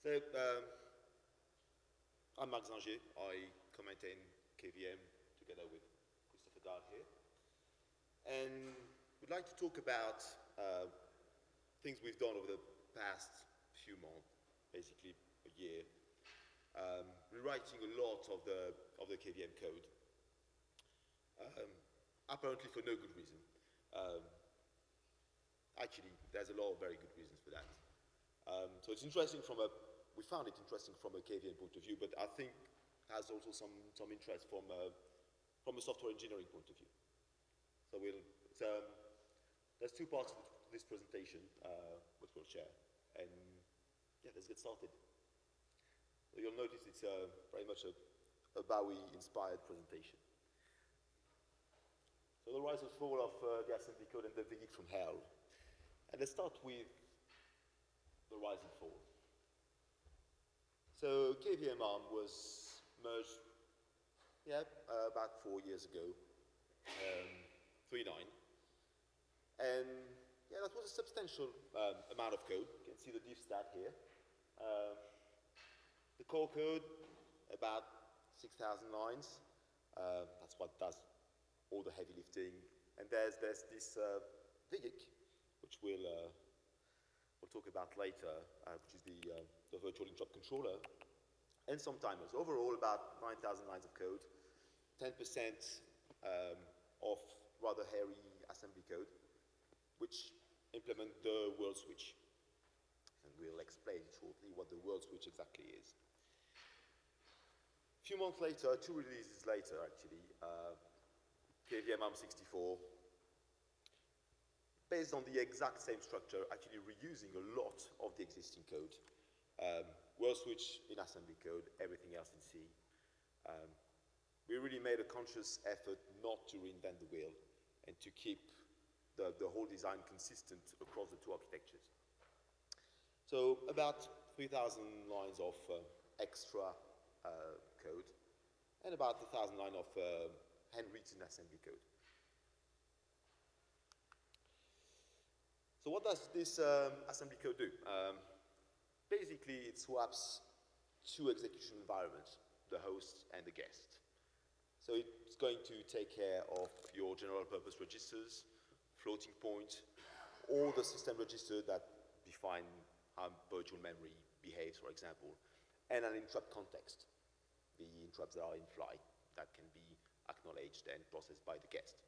So, I'm Marc Zyngier. I co-maintain KVM together with Christoffer Dall here. And we'd like to talk about things we've done over the past few months, basically a year. Rewriting a lot of the KVM code, apparently for no good reason. Actually, there's a lot of very good reasons for that. So it's interesting we found it interesting from a KVM point of view, but I think has also some interest from a software engineering point of view. So there's two parts of this presentation, which we'll share. And yeah, let's get started. So you'll notice it's very much a Bowie-inspired presentation. So the rise and fall of the assembly code and the VGIC from hell. And let's start with the rise and fall. So KVM ARM was merged, about 4 years ago, 3.9. And yeah, that was a substantial amount of code. You can see the diff stat here. The core code, about 6,000 lines. That's what does all the heavy lifting. And there's this VGIC, which we'll talk about later, which is the virtual interrupt controller, and some timers. Overall, about 9,000 lines of code, 10% of rather hairy assembly code, which implement the world switch. And we'll explain shortly what the world switch exactly is. A few months later, 2 releases later actually, KVM ARMv8.1, based on the exact same structure, actually reusing a lot of the existing code. World switch in assembly code, everything else in C. We really made a conscious effort not to reinvent the wheel and to keep the whole design consistent across the two architectures. So about 3,000 lines of extra code and about 1,000 lines of handwritten assembly code. So what does this assembly code do? Basically, it swaps two execution environments, the host and the guest. So it's going to take care of your general purpose registers, floating point, all the system registers that define how virtual memory behaves, for example, and an interrupt context, the interrupts that are in flight that can be acknowledged and processed by the guest.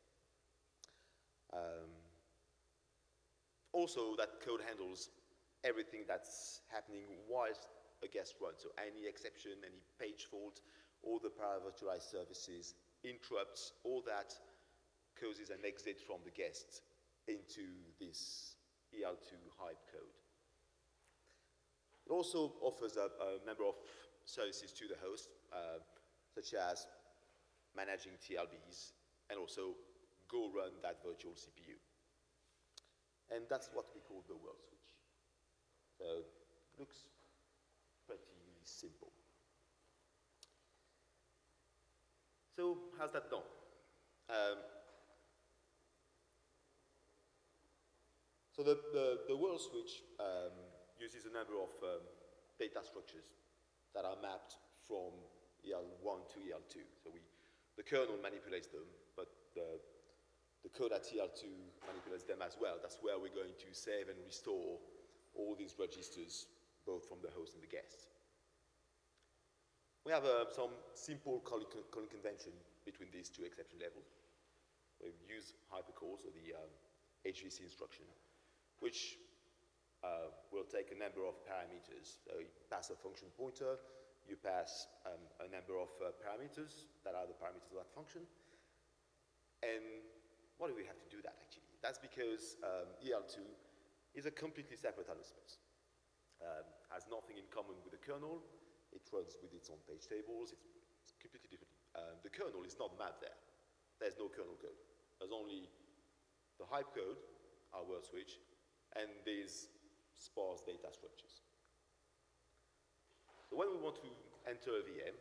Also, that code handles everything that's happening whilst a guest runs. So any exception, any page fault, all the paravirtualized services, interrupts, all that causes an exit from the guest into this EL2 hype code. It also offers a number of services to the host, such as managing TLBs and also go run that virtual CPU. And that's what we call the world switch. So it looks pretty simple. So how's that done? So the world switch uses a number of data structures that are mapped from EL1 to EL2. So the kernel manipulates them, but the code at EL2 manipulates them as well. That's where we're going to save and restore all these registers, both from the host and the guest. We have some simple calling convention between these two exception levels. We use hypercall, so the HVC instruction, which will take a number of parameters. So you pass a function pointer, you pass a number of parameters that are the parameters of that function. And why do we have to do that, actually? That's because EL2 is a completely separate address space. Has nothing in common with the kernel. It runs with its own page tables. It's completely different. The kernel is not mapped there. There's no kernel code. There's only the hype code, our world switch, and these sparse data structures. So when we want to enter a VM,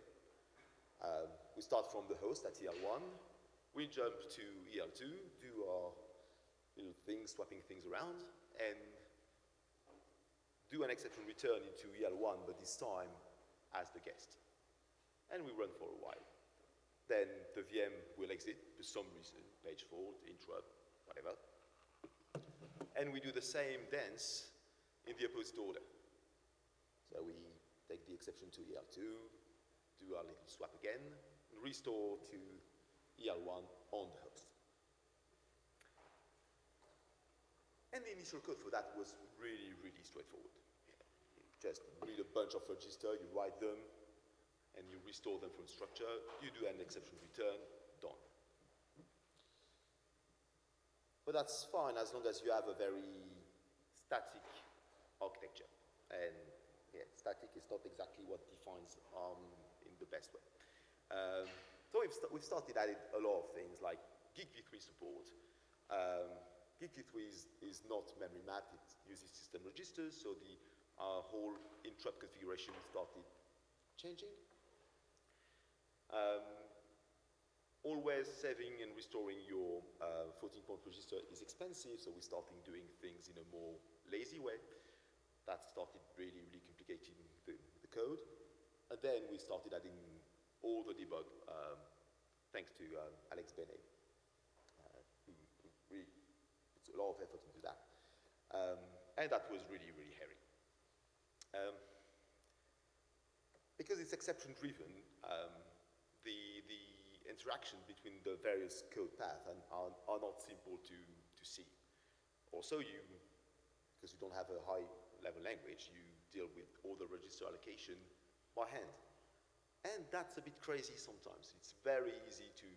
we start from the host at EL1. We jump to EL2, do our little things, swapping things around, and do an exception return into EL1, but this time as the guest. And we run for a while. Then the VM will exit for some reason, page fault, interrupt, whatever. And we do the same dance in the opposite order. So we take the exception to EL2, do our little swap again, and restore to EL1 on the host. And the initial code for that was really, really straightforward. You just read a bunch of registers, you write them, and you restore them from structure, you do an exception return, done. But that's fine as long as you have a very static architecture. And yeah, static is not exactly what defines in the best way. So we've started adding a lot of things like Gig v3 support. Gig v3 is not memory mapped, it uses system registers, so the whole interrupt configuration started changing. Always saving and restoring your 14-point register is expensive, so we're starting doing things in a more lazy way. That started really, really complicating the code. And then we started adding all the debug, thanks to Alex Bennett, who really puts a lot of effort into that. And that was really, really hairy. Because it's exception-driven, the interaction between the various code paths are not simple to see. Also, because you don't have a high-level language, you deal with all the register allocation by hand. And that's a bit crazy sometimes. It's very easy to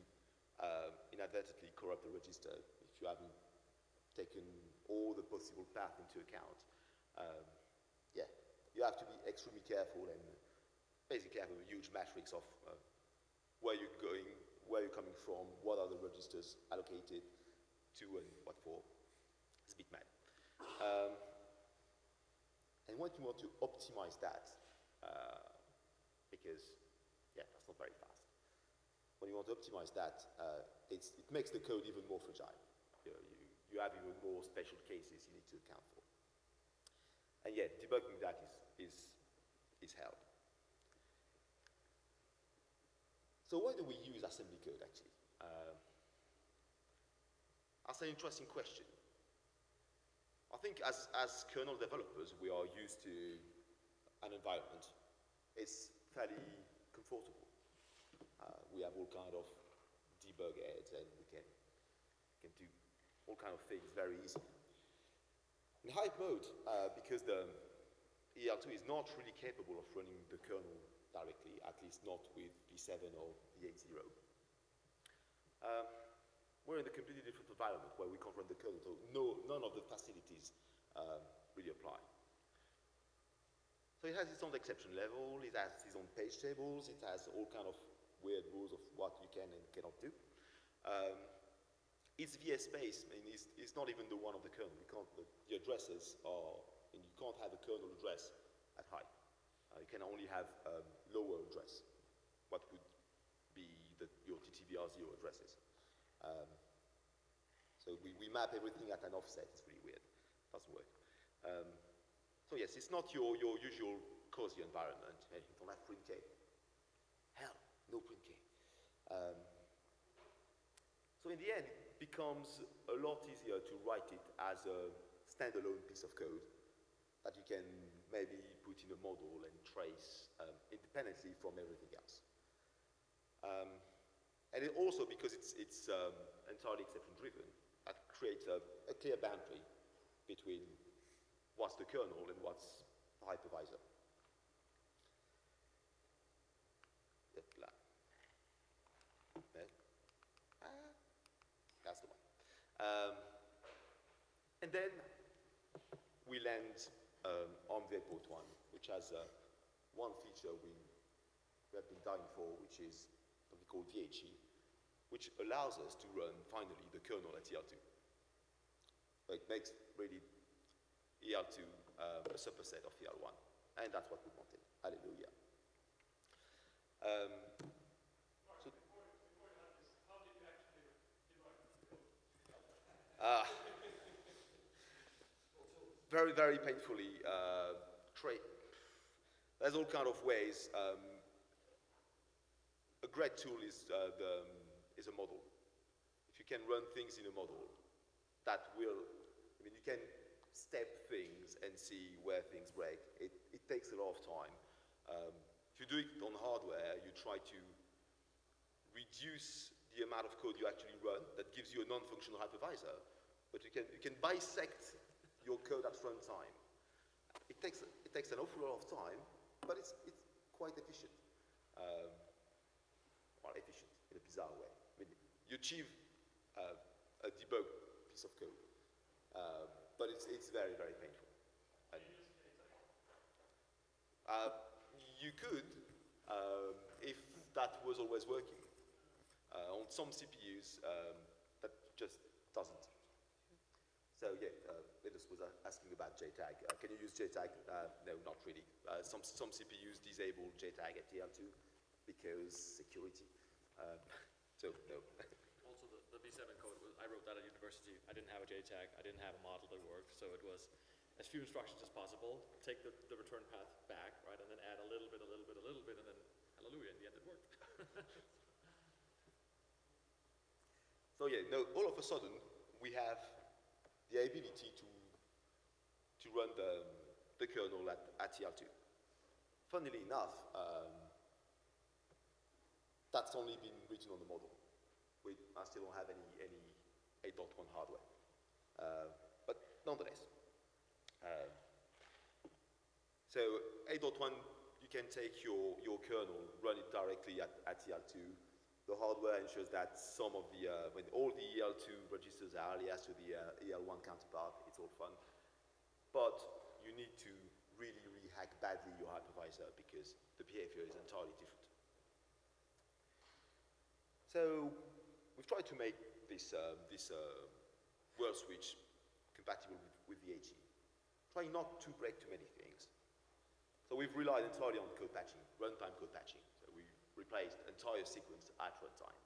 inadvertently corrupt a register if you haven't taken all the possible paths into account. Yeah, you have to be extremely careful and basically have a huge matrix of where you're going, where you're coming from, what are the registers allocated to, and what for. It's a bit mad. And when you want to optimize that, because, yeah, that's not very fast. When you want to optimize that, it makes the code even more fragile. You have even more special cases you need to account for. And yeah, debugging that is hell. So why do we use assembly code, actually? That's an interesting question. I think as kernel developers, we are used to an environment. It's fairly comfortable. We have all kind of debug heads, and we can do all kind of things very easily. In hype mode, because the EL2 is not really capable of running the kernel directly, at least not with V7 or V8.0. We're in a completely different environment where we can't run the kernel, so none of the facilities really apply. So it has its own exception level, it has its own page tables, it has all kind of weird rules of what you can and cannot do. Its VS space, I mean, is not even the one of the kernel. The addresses are, and you can't have a kernel address at high. You can only have lower address, what would be your TTVR0 addresses. So we map everything at an offset. It's really weird. It doesn't work. So yes, it's not your usual cozy environment. You don't have print K. Hell, no print K. So in the end, it becomes a lot easier to write it as a standalone piece of code that you can maybe put in a model and trace independently from everything else. And it also, because it's entirely exception-driven, that creates a clear boundary between what's the kernel and what's the hypervisor. That's the one. And then we land ARMv8.1, which has one feature we have been dying for, which is what we call VHE, which allows us to run, finally, the kernel at EL2. So it makes really EL2 a superset of EL1, and that's what we wanted. Hallelujah. So, before you have this, how did you actually debug this code? very, very painfully there's all kind of ways. A great tool is a model. If you can run things in a model, that will, I mean, you can step things and see where things break. It takes a lot of time. If you do it on hardware, you try to reduce the amount of code you actually run. That gives you a non-functional hypervisor, but you can bisect your code at runtime. It takes an awful lot of time, but it's quite efficient. Well, efficient in a bizarre way. I mean, you achieve a debug piece of code, but it's very, very painful. And, you could, if that was always working. On some CPUs, that just doesn't. So yeah, Linus was asking about JTAG. Can you use JTAG? No, not really. Some CPUs disable JTAG at TL2 because security. So no. Also, the V7 code, I wrote that at university. I didn't have a JTAG. I didn't have a model that worked. So it was as few instructions as possible. Take the return path back, right, and then add a little bit, and then hallelujah, in the end it worked. So yeah, no, all of a sudden we have the ability to run the kernel at TL2. Funnily enough, that's only been written on the model. I still don't have any 8.1 hardware. But nonetheless. So 8.1, you can take your kernel, run it directly at TL2. The hardware ensures that some of when all the EL2 registers are alias to the EL1 counterpart, it's all fun. But you need to really, really hack badly your hypervisor because the behavior is entirely different. So we've tried to make this world switch compatible with VHE, trying not to break too many things. So we've relied entirely on code patching, runtime code patching. So we replaced entire sequence at runtime,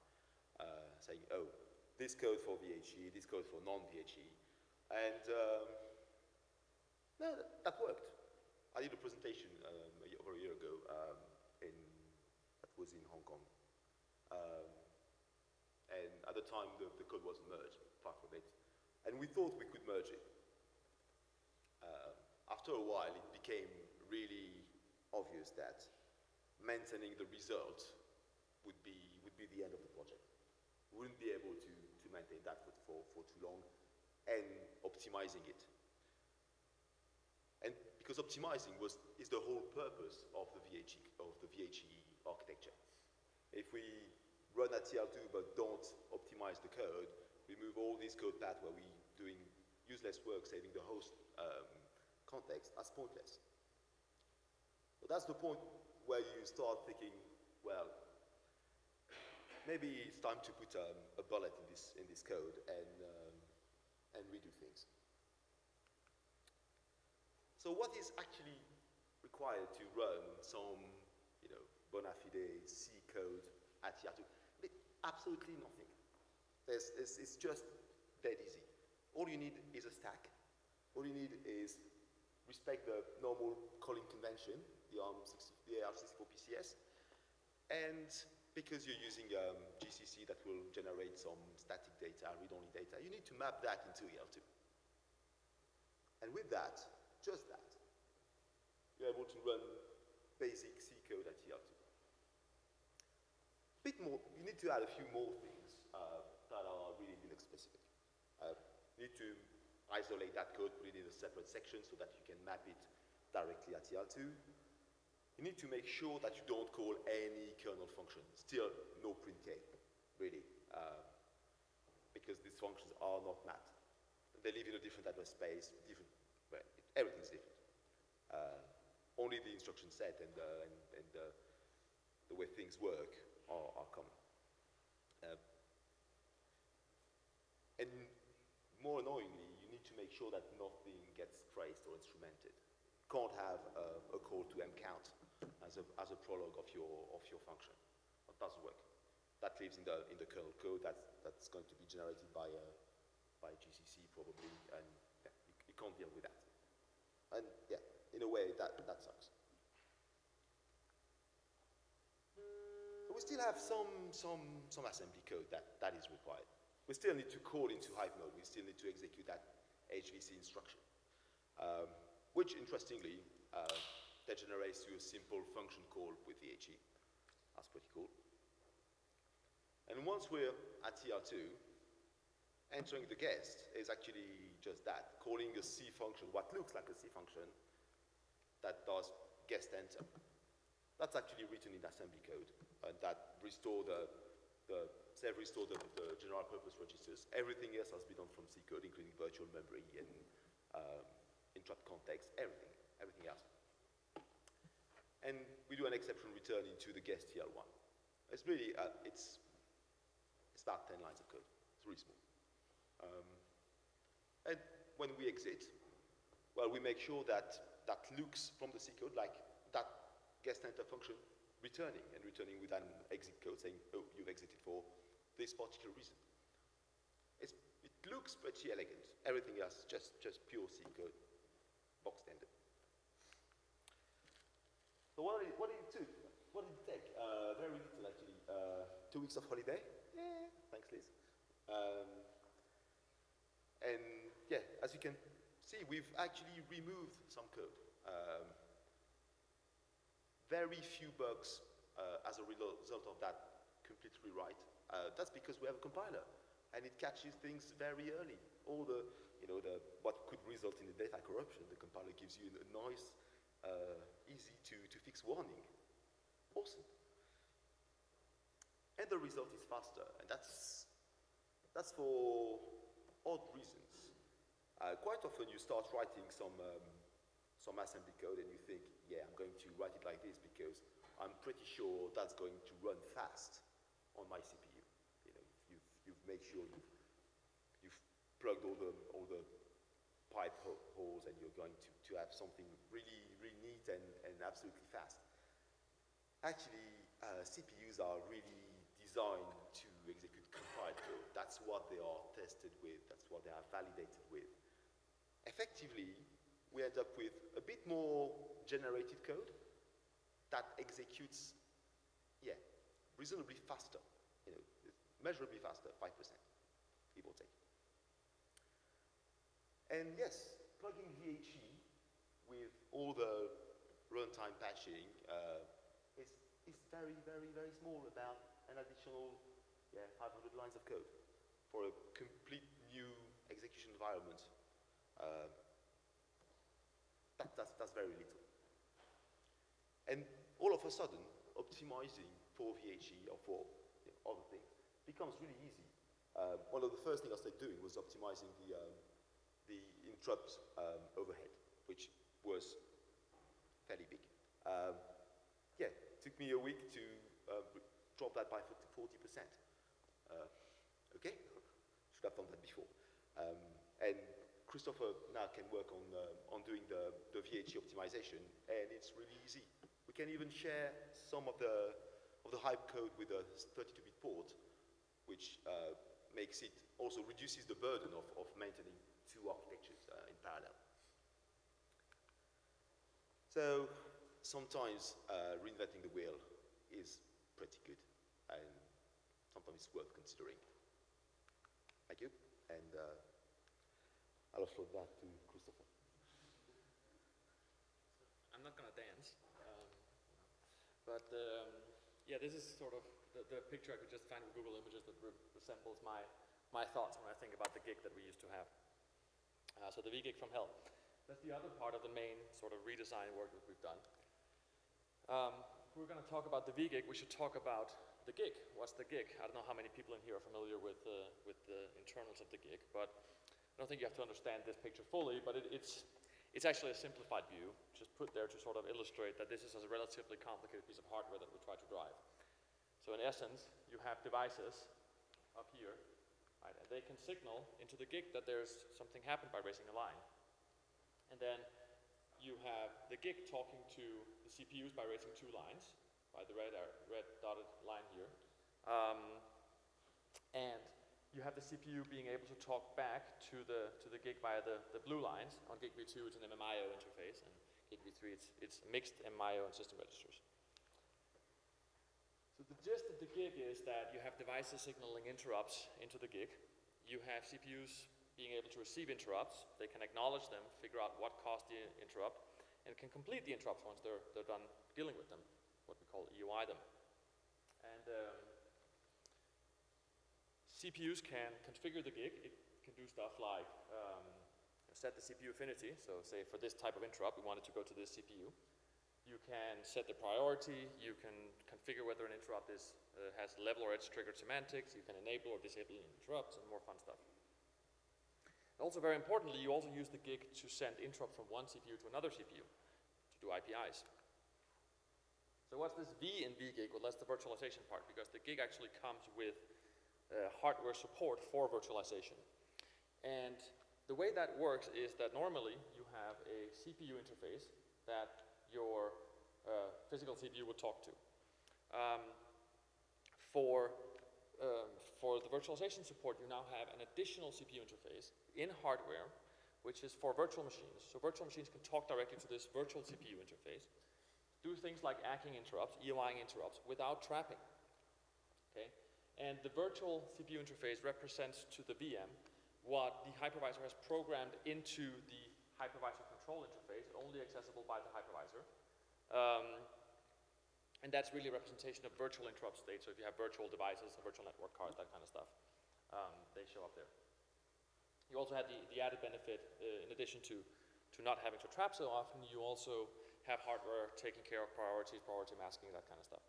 saying, oh, this code for VHE, this code for non-VHE, and no, that worked. I did a presentation over a year ago that was in Hong Kong, and at the time the code wasn't merged, far from it, and we thought we could merge it. After a while, it became really obvious that maintaining the result would be the end of the project. We wouldn't be able to maintain that for too long, and optimizing it. And because optimizing is the whole purpose of the VHE architecture. If we run at TL2 but don't optimize the code, we move all these code paths where we're doing useless work, saving the host context as pointless. So that's the point where you start thinking, well, maybe it's time to put a bullet in this code and redo things. So what is actually required to run some, bona fide C code at TL2? Absolutely nothing. It's just dead easy. All you need is a stack. All you need is respect the normal calling convention, the AR64 PCS, and because you're using GCC that will generate some static data, read-only data, you need to map that into EL2. And with that, just that, you're able to run basic C code at EL2. Bit more, you need to add a few more things that are really Linux specific. You need to isolate that code, put it in a separate section so that you can map it directly at EL2. You need to make sure that you don't call any kernel function. Still, no print K, really, because these functions are not mapped. They live in a different address space, well, everything's different. Only the instruction set and the way things work are common. And more annoyingly, you need to make sure that nothing gets traced or instrumented. You can't have a call to mcount as a prologue of your function. That doesn't work. That lives in the kernel code. That's going to be generated by GCC probably, and yeah, you can't deal with that. And yeah, in a way, that sucks. So we still have some assembly code that is required. We still need to call into hype mode. We still need to execute that HVC instruction, which interestingly degenerates to a simple function call with VHE. That's pretty cool. And once we're at TR2, entering the guest is actually just that, calling a C function, what looks like a C function, that does guest enter. That's actually written in assembly code, and that restore the self-restore the general purpose registers. Everything else has been done from C code, including virtual memory and interrupt context, everything else. And we do an exception return into the guest TL1. It's really, it's about 10 lines of code. It's really small. And when we exit, well, we make sure that that looks from the C code like that guest enter function returning with an exit code saying, oh, you've exited for this particular reason. It looks pretty elegant. Everything else just pure C code, box standard. So what did it take? Very little actually. 2 weeks of holiday. Yeah, thanks Liz. And yeah, as you can see, we've actually removed some code. Very few bugs as a result of that complete rewrite. That's because we have a compiler, and it catches things very early. All the, what could result in a data corruption, the compiler gives you a nice, easy to fix warning. Awesome. And the result is faster, and that's for odd reasons. Quite often you start writing some assembly code and you think, yeah, I'm going to write it like this because I'm pretty sure that's going to run fast on my CPU. You've made sure you've plugged all the pipe holes, and you're going to have something really, really neat and absolutely fast. Actually, CPUs are really designed to execute compiled code. That's what they are tested with. That's what they are validated with. Effectively, we end up with a bit more generated code that executes, yeah, reasonably faster, measurably faster, 5%, give or take. And yes, plugging VHE with all the runtime patching is very, very, very small, about an additional 500 lines of code for a complete new execution environment. That's very little. And all of a sudden, optimizing for VHE or for other things becomes really easy. One of the first things I started doing was optimizing the interrupt overhead, which was fairly big. It took me a week to drop that by 40%. Okay, should have done that before. And Christoffer now can work on doing the VHE optimization, and it's really easy. We can even share some of the hype code with a 32-bit port, which makes it also reduces the burden of maintaining two architectures in parallel. So sometimes reinventing the wheel is pretty good, and sometimes it's worth considering. Thank you, and I'll offload that to Christoffer. I'm not going to dance, but yeah, this is sort of the picture I could just find with Google Images that resembles my thoughts when I think about the gig that we used to have. So the VGIC from hell. That's the other part of the main sort of redesign work that we've done. If we're going to talk about the VGIC, we should talk about the gig. What's the gig? I don't know how many people in here are familiar with the internals of the gig, but I don't think you have to understand this picture fully, but it's actually a simplified view, just put there to sort of illustrate that this is a relatively complicated piece of hardware that we try to drive. So in essence, you have devices up here, right, and they can signal into the gig that there's something happened by raising a line. And then you have the gig talking to the CPUs by raising two lines, by the red dotted line here. And you have the CPU being able to talk back to the gig via the blue lines. On gig V2, it's an MMIO interface, and gig V3, it's mixed MMIO and system registers. So the gist of the gig is that you have devices signaling interrupts into the gig. You have CPUs being able to receive interrupts. They can acknowledge them, figure out what caused the interrupt, and can complete the interrupts once they're done dealing with them, what we call EUI them. And CPUs can configure the gig. It can do stuff like set the CPU affinity. So say for this type of interrupt, we want it to go to this CPU. You can set the priority. You can configure whether an interrupt has level or edge triggered semantics. You can enable or disable interrupts and more fun stuff. And also very importantly, you also use the gig to send interrupts from one CPU to another CPU to do IPIs. So what's this V in VGIC? Well, that's the virtualization part, because the gig actually comes with hardware support for virtualization. And the way that works is that normally you have a CPU interface that your physical CPU would talk to. For the virtualization support, you now have an additional CPU interface in hardware, which is for virtual machines. So virtual machines can talk directly to this virtual CPU interface, do things like acking interrupts, EOIing interrupts, without trapping. Okay? And the virtual CPU interface represents to the VM what the hypervisor has programmed into the hypervisor control interface, only accessible by the hypervisor. And that's really a representation of virtual interrupt state. So if you have virtual devices, a virtual network card, that kind of stuff, they show up there. You also have the added benefit, in addition to not having to trap so often, you also have hardware taking care of priorities, priority masking, that kind of stuff.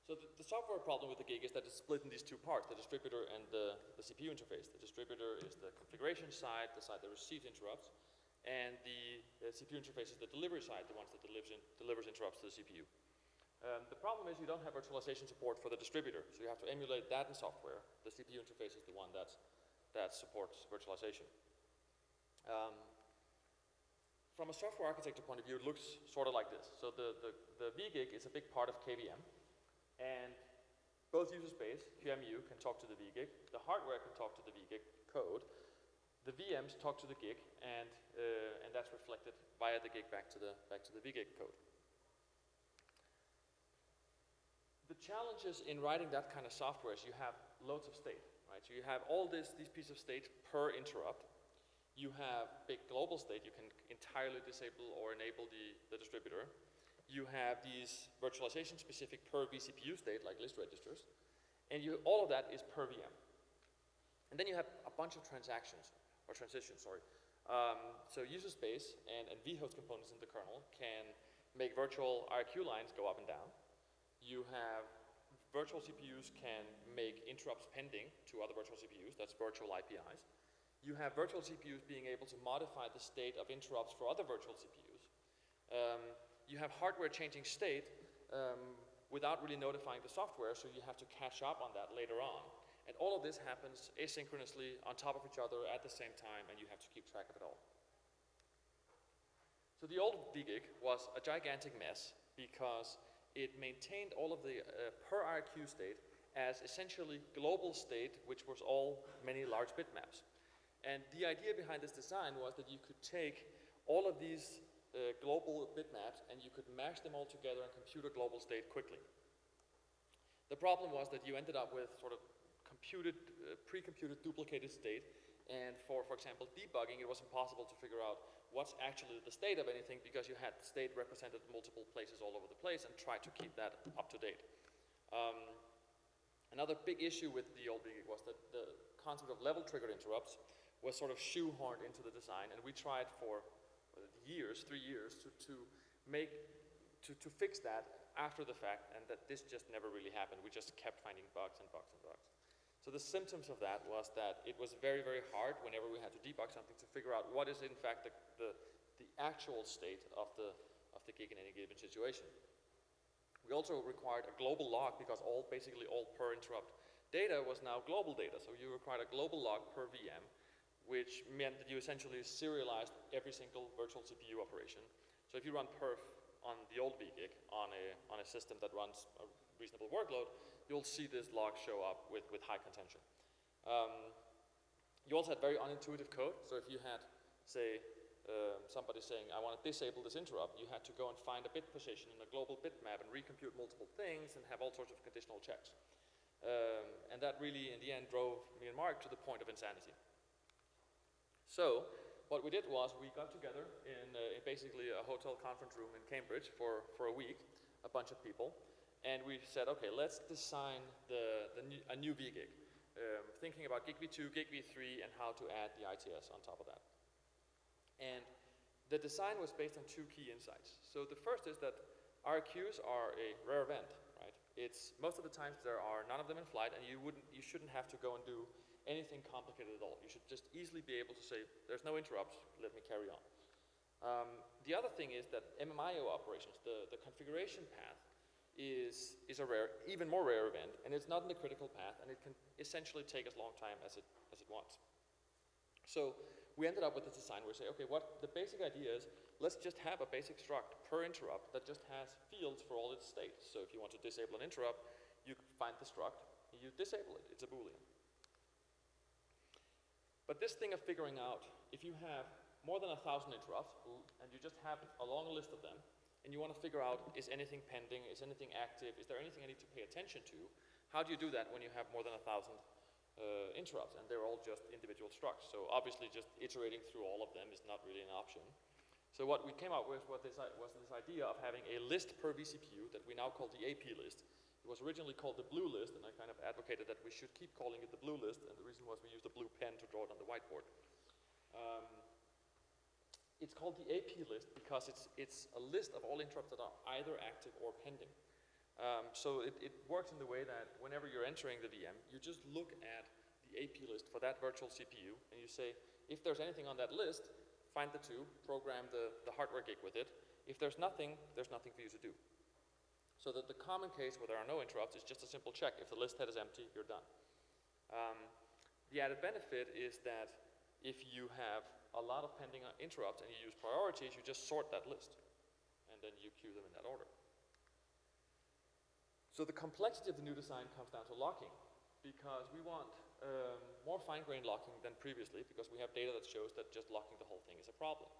So the software problem with the gig is that it's split in these two parts, the distributor and the CPU interface. The distributor is the configuration side, the side that receives interrupts, and the CPU interface is the delivery side, the ones that delivers interrupts to the CPU. The problem is you don't have virtualization support for the distributor, so you have to emulate that in software. The CPU interface is the one that supports virtualization. From a software architecture point of view, it looks sort of like this. So the VGIC is a big part of KVM, and both user space, QEMU, can talk to the VGIC. The hardware can talk to the VGIC code. The VMs talk to the GIC, and that's reflected via the GIC back to the VGIC code. The challenges in writing that kind of software is you have loads of state, right? So you have all these pieces of state per interrupt. You have big global state. You can entirely disable or enable the distributor. You have these virtualization-specific per vCPU state, like list registers. And all of that is per VM. And then you have a bunch of transitions. So user space and vhost components in the kernel can make virtual IRQ lines go up and down. You have virtual CPUs can make interrupts pending to other virtual CPUs. That's virtual IPIs. You have virtual CPUs being able to modify the state of interrupts for other virtual CPUs. You have hardware changing state without really notifying the software, so you have to catch up on that later on. And all of this happens asynchronously on top of each other at the same time, and you have to keep track of it all. So the old VGIC was a gigantic mess because it maintained all of the per IRQ state as essentially global state, which was all many large bitmaps. And the idea behind this design was that you could take all of these global bitmaps and you could mash them all together and compute a global state quickly. The problem was that you ended up with sort of pre-computed duplicated state, and for example, debugging, it was impossible to figure out what's actually the state of anything because you had state represented multiple places all over the place and try to keep that up to date. Another big issue with the old VGIC was that the concept of level-triggered interrupts was sort of shoehorned into the design, and we tried for 3 years, to fix that after the fact, and that this just never really happened. We just kept finding bugs and bugs and bugs. So the symptoms of that was that it was very, very hard whenever we had to debug something to figure out what is in fact the actual state of the gig in any given situation. We also required a global log because basically all per interrupt data was now global data. So you required a global log per VM, which meant that you essentially serialized every single virtual CPU operation. So if you run perf on the old VGIC on a system that runs a reasonable workload, you'll see this log show up with high contention. You also had very unintuitive code. So if you had, say, somebody saying, I want to disable this interrupt, you had to go and find a bit position in a global bitmap and recompute multiple things and have all sorts of conditional checks. And that really, in the end, drove me and Marc to the point of insanity. So what we did was we got together in basically a hotel conference room in Cambridge for a week, a bunch of people, and we said, okay, let's design a new VGIC, thinking about gig v2, gig v3, and how to add the ITS on top of that. And the design was based on two key insights. So the first is that RQs are a rare event, right? It's most of the times there are none of them in flight, and you shouldn't have to go and do anything complicated at all. You should just easily be able to say, there's no interrupts, let me carry on. The other thing is that MMIO operations, the configuration path, is a rare, even more rare event, and it's not in the critical path, and it can essentially take as long time as it wants. So we ended up with this design where we say, okay, what the basic idea is, let's just have a basic struct per interrupt that just has fields for all its states. So if you want to disable an interrupt, you find the struct, you disable it, it's a Boolean. But this thing of figuring out, if you have more than 1,000 interrupts, and you just have a long list of them, and you want to figure out, is anything pending, is anything active, is there anything I need to pay attention to? How do you do that when you have more than 1,000 interrupts, and they're all just individual structs? So obviously just iterating through all of them is not really an option. So what we came up with was this idea of having a list per vCPU that we now call the AP list. It was originally called the blue list, and I kind of advocated that we should keep calling it the blue list, and the reason was we used a blue pen to draw it on the whiteboard. It's called the AP list because it's a list of all interrupts that are either active or pending. So it works in the way that whenever you're entering the VM, you just look at the AP list for that virtual CPU, and you say, if there's anything on that list, find the two, program the hardware gig with it. If there's nothing for you to do. So that the common case where there are no interrupts is just a simple check. If the list head is empty, you're done. The added benefit is that if you have a lot of pending interrupts and you use priorities, you just sort that list, and then you queue them in that order. So the complexity of the new design comes down to locking, because we want more fine-grained locking than previously, because we have data that shows that just locking the whole thing is a problem.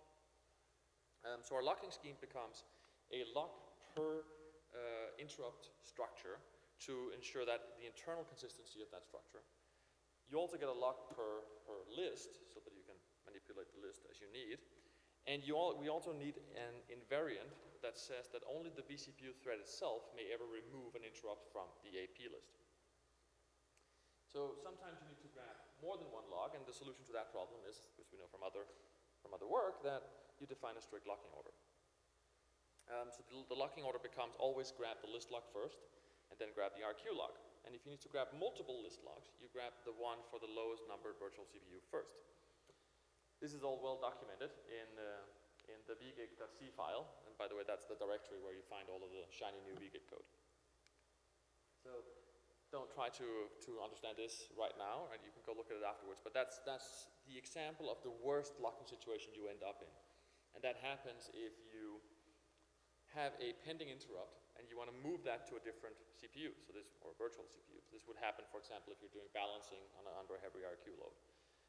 So our locking scheme becomes a lock per interrupt structure to ensure that the internal consistency of that structure. You also get a lock per list, so that you can manipulate the list as you need. And we also need an invariant that says that only the vCPU thread itself may ever remove an interrupt from the AP list. So sometimes you need to grab more than one log, and the solution to that problem is, which we know from other work, that you define a strict locking order. So the locking order becomes always grab the list log first, and then grab the RQ log. And if you need to grab multiple list logs, you grab the one for the lowest numbered virtual CPU first. This is all well documented in the VGIC.c file, and by the way, that's the directory where you find all of the shiny new VGIC code. So don't try to understand this right now, and you can go look at it afterwards, but that's the example of the worst locking situation you end up in. And that happens if you have a pending interrupt and you want to move that to a different CPU, or virtual CPU. So this would happen, for example, if you're doing balancing under a heavy RQ load.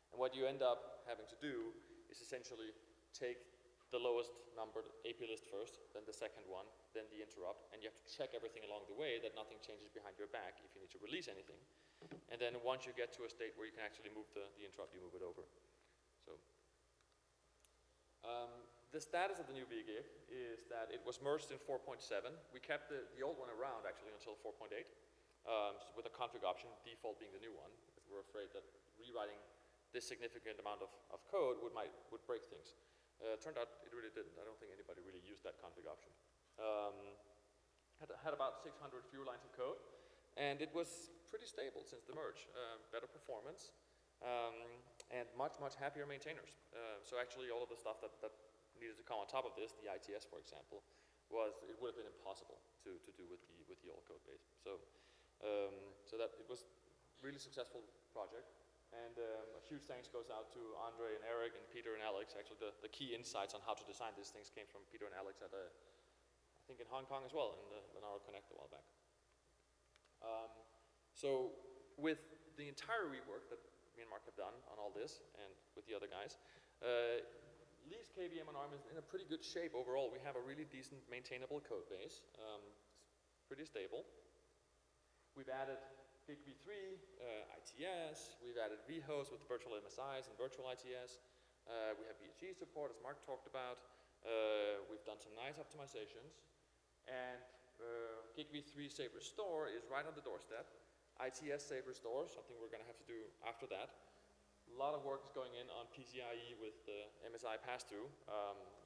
And what you end up having to do is essentially take the lowest numbered AP list first, then the second one, then the interrupt, and you have to check everything along the way that nothing changes behind your back if you need to release anything. And then once you get to a state where you can actually move the interrupt, you move it over. So the status of the new VGIC is that it was merged in 4.7. We kept the old one around actually until 4.8 with a config option, default being the new one, because we're afraid that rewriting this significant amount of code would break things. Turned out it really didn't. I don't think anybody really used that config option. Had about 600 fewer lines of code, and it was pretty stable since the merge. Better performance, and much happier maintainers. So actually all of the stuff that needed to come on top of this, the ITS for example, it would have been impossible to do with the old code base. So that it was really successful project. And a huge thanks goes out to Andre and Eric and Peter and Alex. Actually, the key insights on how to design these things came from Peter and Alex at think in Hong Kong as well, in the Lenovo Connect a while back. So with the entire rework that me and Marc have done on all this, and with the other guys, LAS KVM on ARM is in a pretty good shape overall. We have a really decent maintainable code base. It's pretty stable. We've added GigV3, ITS, we've added vhost with virtual MSIs and virtual ITS. We have VGIC support, as Marc talked about. We've done some nice optimizations. And GigV3 Save Restore is right on the doorstep. ITS Save Restore, something we're going to have to do after that. A lot of work is going in on PCIe with the MSI pass-through.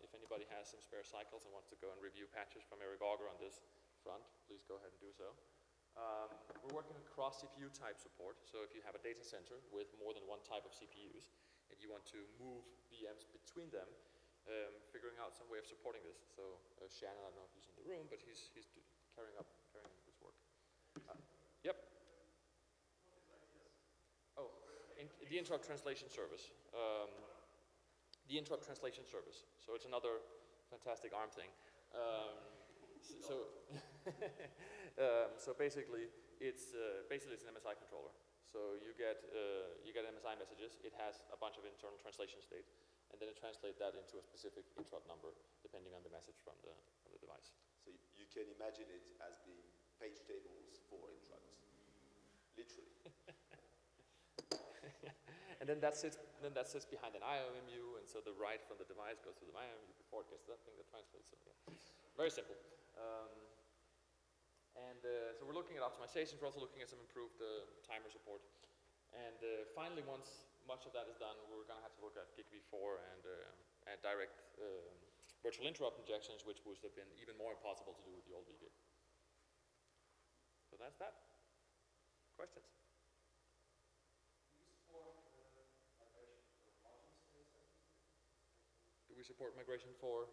If anybody has some spare cycles and wants to go and review patches from Eric Auger on this front, please go ahead and do so. We're working on cross-CPU type support. So if you have a data center with more than one type of CPUs and you want to move VMs between them, figuring out some way of supporting this. So Shannon, I don't know if he's in the room, but he's carrying this work. Yep. Oh, the interrupt translation service. The interrupt translation service. So it's another fantastic ARM thing. So basically, it's an MSI controller. So you get MSI messages. It has a bunch of internal translation state, and then it translates that into a specific interrupt number depending on the message from the device. So you can imagine it as being page tables for interrupts, literally. And then that sits behind an IOMU, and so the write from the device goes to the IOMU before it gets to that thing that translates. So yeah, very simple. So we're looking at optimizations. We're also looking at some improved timer support. And finally, once much of that is done, we're going to have to look at GigV4 and direct virtual interrupt injections, which would have been even more impossible to do with the old VGIC. So that's that. Questions? Do we support migration for?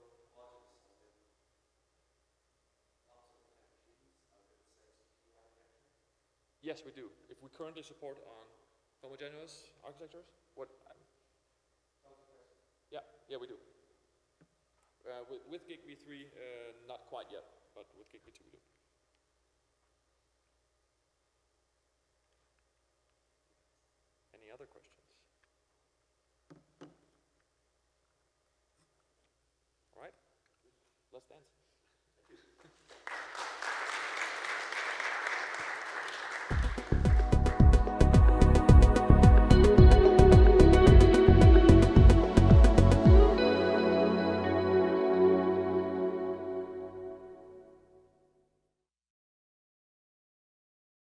Yes, we do. If we currently support on homogeneous architectures, yeah, we do. With GigV3, not quite yet, but with GigV2 we do. Any other questions? All right, let's dance.